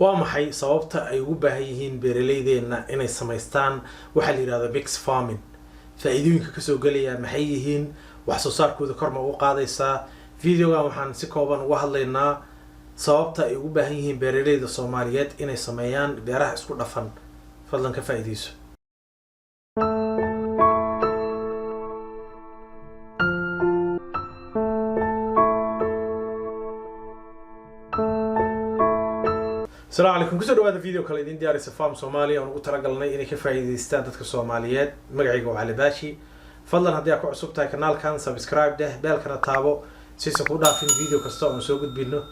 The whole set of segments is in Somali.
waa maxay sababta ay ugu baahan yihiin beeraleydeena inay samaystaan waxa la yiraahdo mix farming? faa'iidooyinka ka soo galaya maxay yihiin? wax soo saarkooda kor ma ugu qaadaysaa? videogan waxaan si kooban uga hadlaynaa sababta ay ugu baahan yihiin beeraleyda Soomaaliyeed inay sameeyaan beeraha isku dhafan. fadlan ka faa'iideyso. السلام عليكم كسر هذا الفيديو كلا يدين دياري سفام صومالي أو نقول ترى قلنا إني كيف يستعد الصوماليات مقعيقو على باشي فضلا هدي أكو عصوب تاي كنال كان سبسكرايب ده بالكنا تابو سيسكو دا في الفيديو كستو مسوقد بينو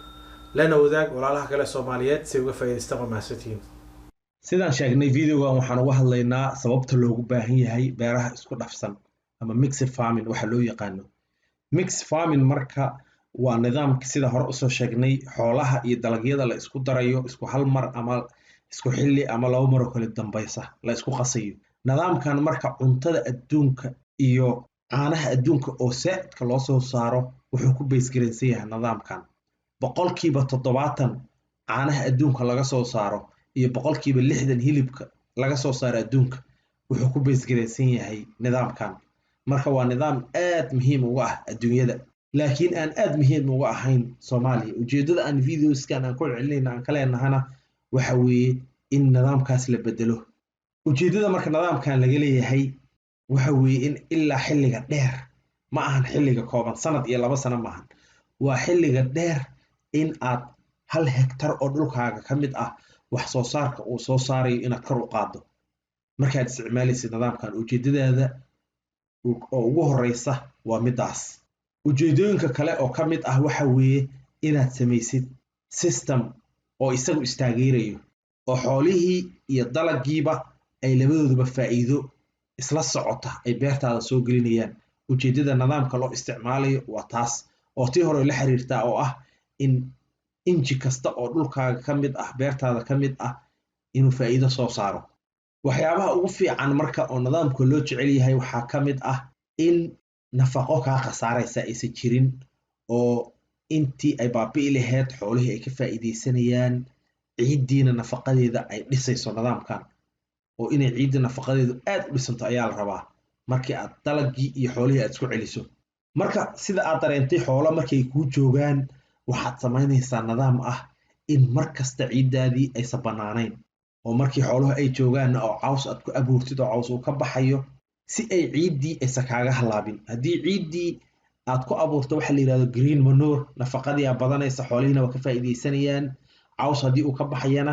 لأنه وذاك ولا لها كلا صوماليات سيوقف يستمر مع ستين sidaan sheegnay videoga waxaan uga hadlaynaa sababta loogu baahan yahay beeraha isku dhafsan ama mixed farming waxa loo yaqaano. Mixed farming marka waa nidaamka sida hore usoo sheegnay xoolaha iyo dalagyada la isku darayo isku hal mar ama isku xilli ama laba mar oo kala dambaysa la isku qasayo. Nidaamkan marka cuntada adduunka iyo caanaha adduunka oo saadka loo soo saaro wuxuu ku beesgaraysan yahay nidaamkan. boqolkiiba 70 caanaha adduunka laga soo saaro iyo boqolkiiba 60 hilibka laga soo saaro adduunka wuxuu ku beesgaraysan yahay nidaamkan. marka waa nidaam aad muhiim uga ah adduunyada laakiin aan aad muhiim uga ahayn Soomaaliya. ujeedada aan videoskan aan ku celinayna aan kala nahana waxa weeye in nidaamkaas la bedelo. ujeedada marka nidaamkan laga leeyahay waxa weeye in ilaa xilliga dheer ma ahan xilliga kooban sanad iyo 2 sano maahan waa xilliga dheer in aad 1 hektar oo dhulkaaga ka mid ah wax soo saarka uu soo saarayo inaad kor u qaado markaad isticmaalaysid nidaamkan. ujeedadaada oo ugu horeysa waa midaas. ujeedooyinka kale oo ka mid ah waxa weeye inaad samaysid system oo isagu istaageerayo oo xoolihii iyo dalagiiba ay labadooduba faa'iido isla socota ay beertaada soo gelinayaan. ujeedada nidaamka loo isticmaalayo waa taas oo tii hore la xiriirtaa oo ah in inji kasta oo dhulkaaga ka mid ah beertaada ka mid ah inuu faa'iido soo saaro. waxyaabaha ugu fiican marka oo nidaamka loo jecel yahay waxaa ka mid ah in nafaqo ka khasaaraysa aysan jirin oo intii ay baabi'i lahayd xoolihii ay ka faa'iideysanayaan ciidiina nafaqadeeda ay dhisayso nidaamkan oo inay ciidda nafaqadeedu aad u dhisanto ayaa la rabaa markii aad dalagii iyo xoolihii aad isku celiso. marka sida aad dareentay xoolo markay kuu joogaan waxaad samaynaysaa nidaam ah in markasta ciiddaadii aysan bannaanayn oo markii xooluhu ay joogaan oo caws aad ku abuurtid oo caws uu ka baxayo si ay ciiddii aysan kaaga halaabin. haddii ciiddii aad ku abuurto waxa la yiraahdo green manure nafaqadii aad badanaysa xoolihiina waa ka faa'iideysanayaan. caws haddii uu ka baxayana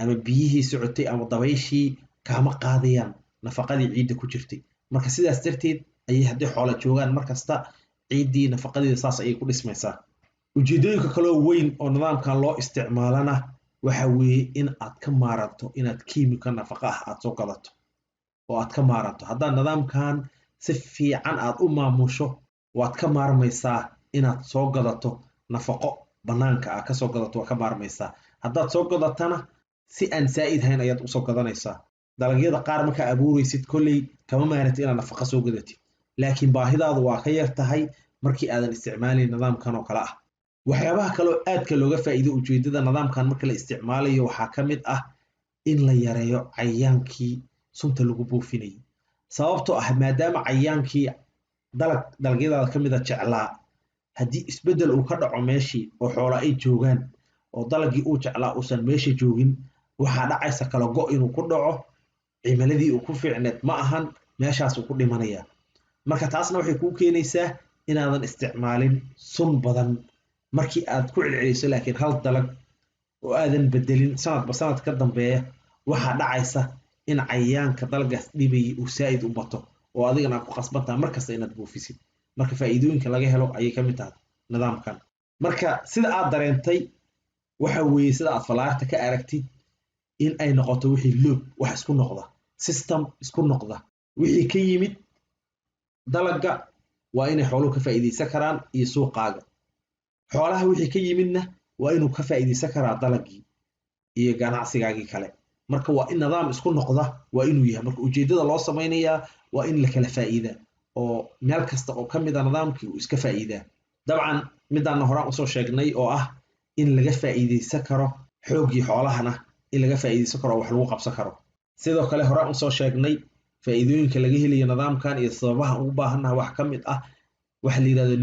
ama biyihii socotay ama dabayshii kaama qaadayaan nafaqadii ciidda ku jirtay. marka sidaas darteed ayay haddii xoolo joogaan markasta ciiddii nafaqadeeda saas ayay ku dhismaysaa. ujeedooyinka kale oo weyn oo nidaamkan loo isticmaalana waxa weeye in aad ka maaranto inaad kiimika nafaqa ah aad soo gadato oo aad ka maaranto. haddaad nidaamkan si fiican aad u maamusho waad ka maarmaysaa inaad soo gadato nafaqo bannaanka ah ka soo gadato waa ka maarmaysaa. haddaad soo gadatana si aan saa'id hayn ayaad u soo gadanaysaa. dalagyada qaar markaa abuuraysid kolley kama maarantid inaad nafaqo soo gadatid laakiin baahidaadu waa ka yar tahay markii aadan isticmaalayn nidaamkan oo kale ah. waxyaabaha kale oo aadka looga faa'iido ujeedada nidaamkan marka la isticmaalayo waxaa ka mid ah in la yareeyo cayayaankii sunta lagu buufinayay. sababtoo ah maadaama cayayaankii dalagyadaada ka mid ah jeclaa haddii isbeddel uu ka dhaco meeshii oo xoolo ay joogaan oo dalagii uu jeclaa uusan meesha joogin waxaa dhacaysa kala go' inuu ku dhaco cimiladii uu ku fiicneed ma ahan meeshaas uu ku dhimanayaa. marka taasna waxay kuu keenaysaa inaadan isticmaalin sun badan markii aad ku celceliso laakiin hal dalag oo aadan bedelin sanadba sanad ka dambeeya waxaa dhacaysa in cayayaanka dalagaas dhibayay uu saa'id u bato oo adigana aad ku qasbantahay markasta inaad buufisid. marka faa'iidooyinka laga helo ayay ka mid tahay nidaamkan. marka sida aad dareentay waxa weeye sida aad falaarta ka aragtid in ay noqoto wixii loop wax isku noqda system isku noqda. wixii ka yimid dalaga waa inay xooluhu ka faa'iideysan karaan iyo suuqaaga. xoolaha wixii ka yimidna waa inuu ka faa'iideysan karaa dalagii iyo ganacsigaagii kale. marka waa in nidaam isku noqda waa inuu yahay. marka ujeedada loo samaynayaa waa in la kala faa'iida oo meel kasta oo ka mid ah nidaamkii uu iska faa'iidaa. dabcan midaan horaan usoo sheegnay oo ah in laga faa'iideysan karo xooggii xoolahana in laga faa'iidaysan karo oo wax lagu qabsan karo. sidoo kale hore aan usoo sheegnay faa'iidooyinka laga helayo nidaamkan iyo sababaha ugu baahannaha wax ka mid ah waxa la yidhahdo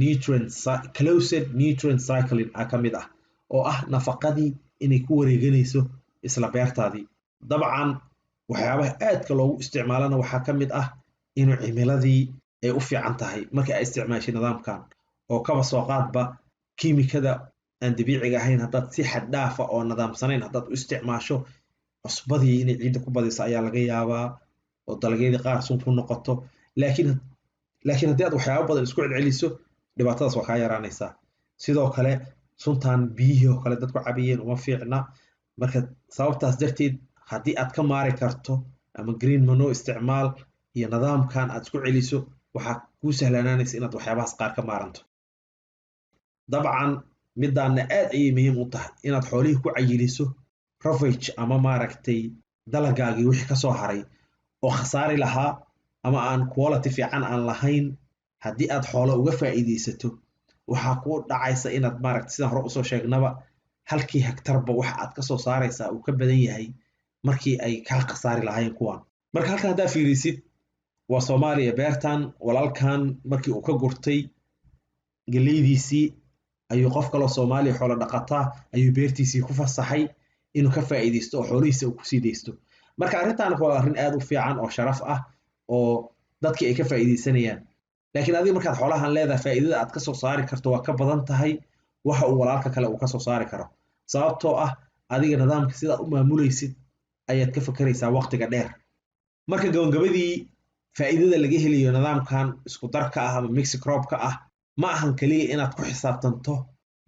closed nutrient cycling ka mid ah oo ah nafaqadii inay ku wareeganayso isla beertaadii. dabcan waxyaabaha aadka loogu isticmaalana waxaa ka mid ah inuu cimiladii ay u fiican tahay markii ay isticmaashay nidaamkan, oo kaba soo qaadba kiimikada aan dabiiciga ahayn haddaad si xad dhaafa oo nidaamsanayn haddaad u isticmaasho, cusbadii inay ciidda ku badiso ayaa laga yaabaa oo dalagyadii qaar sun ku noqoto. laakiin haddii aad waxyaabo badan isku celceliso dhibaatadaas waa kaa yaraanaysaa. sidoo kale suntan biyihii oo kale dadku cabayeen uma fiicna, marka sababtaas darteed haddii aad ka maari karto ama green manure isticmaal iyo nidaamkan aad isku celiso waxaa kuu sahlanaanaysa inaad waxyaabahaas qaar ka maaranto. dabcan midaana aad ayay muhiim u tahay inaad xoolihii ku cayiliso ravage ama maaragtay dalagaagii wixii kasoo haray oo khasaari lahaa ama aan quality fiican aan lahayn. haddii aad xoolo uga faa'iidaysato waxaa kuu dhacaysa inaad maaragtay sidaan hore usoo sheegnaba halkii hektarba waxa aad kasoo saaraysaa uu ka badan yahay markii ay kaa khasaari lahayn kuwan. marka halkan haddaa fiirisid waa Soomaaliya, beertan walaalkan markii uu ka gurtay galeydiisii ayuu qof kaloo Soomaaliya xoolo dhaqataa ayuu beertiisii ku fasaxay inuu ka faa'iidaysto oo xoolihiisa uu kusii daysto. marka arrintan waa arrin aad u fiican oo sharaf ah oo dadkii ay ka faa'iidaysanayaan. laakiin adiga markaad xoolahan leedahay faa'iidada aad ka soo saari karto waa ka badan tahay waxa uu walaalka kale uu ka soo saari karo, sababtoo ah adiga nidaamka sidaad u maamulaysid ayaad ka fakaraysaa waqtiga dheer. marka gabagabadii faa'iidada laga helayo nidaamkan isku darka ah ama mixed crop-ka ah ma ahan kaliya inaad ku xisaabtanto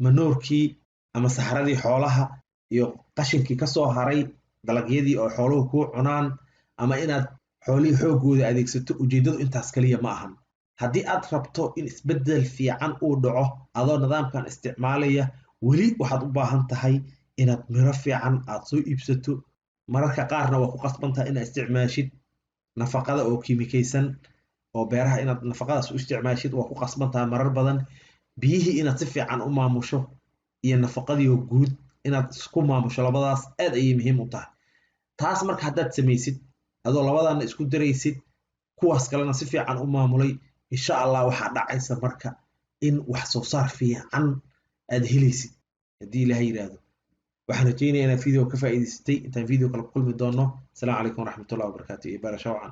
manuurkii ama saxaradii xoolaha iyo qashinkii kasoo haray dalagyadii oo xooluhu kuu cunaan ama inaad xoolihii xooggooda adeegsato. ujeeddadu intaas kaliya ma ahan. haddii aad rabto in isbeddel fiican uu dhaco adoo nidaamkan isticmaalaya weli waxaad u baahan tahay inaad miro fiican aad soo iibsato. mararka qaarna waa ku qasban tahay inaad isticmaashid nafaqada oo kiimikaysan oo beeraha inaad nafaqadaas u isticmaashid waa ku qasban tahay marar badan. biyihii inaad si fiican u maamusho iyo nafaqadii oo guud inaad isku maamusho, labadaas aad ayay muhiim u tahay. taas marka haddaad samaysid adoo labadana isku daraysid kuwaas kalena si fiican u maamulay, insha Allah waxaa dhacaysa marka in wax soo saar fiican aad helaysid haddii Ilaahay yiraahdo. waxaan rajaynayaa inaad video ka faa'iidaysatay. intaan video kale ku kulmi doono, asalaamu calaykum waraxmatullahi wabarakaatuh iyo barasho wacan.